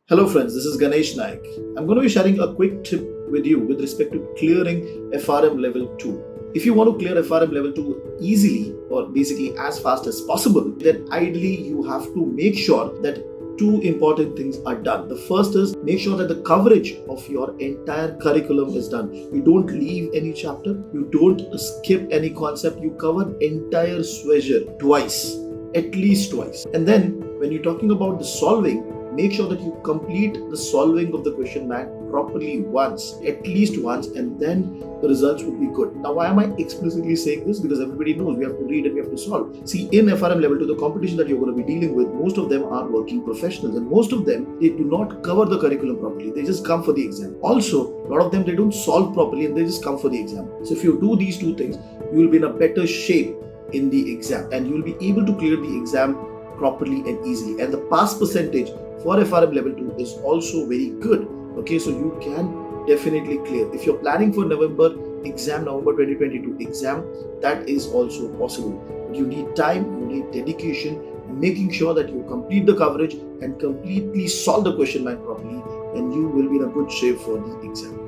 Hello friends, this is Ganesh Naik. I'm going to be sharing a quick tip with you with respect to clearing FRM Level 2. If you want to clear FRM Level 2 easily or basically as fast as possible, then ideally you have to make sure that two important things are done. The first is make sure that the coverage of your entire curriculum is done. You don't leave any chapter, you don't skip any concept, you cover entire SWESR twice, at least twice. And then when you're talking about the solving, make sure that you complete the solving of the question bank properly once, at least once, and then the results would be good. Now, why am I explicitly saying this? Because everybody knows we have to read and we have to solve. See, in FRM Level 2, the competition that you're going to be dealing with, most of them are working professionals, and most of them, they do not cover the curriculum properly. They just come for the exam. Also, a lot of them, they don't solve properly and they just come for the exam. So if you do these two things, you will be in a better shape in the exam and you will be able to clear the exam properly and easily. And the pass percentage for FRM Level 2 is also very good. Okay, so you can definitely clear. If you're planning for November 2022 exam, that is also possible. But you need time, you need dedication, and making sure that you complete the coverage and completely solve the question bank properly, and you will be in a good shape for the exam.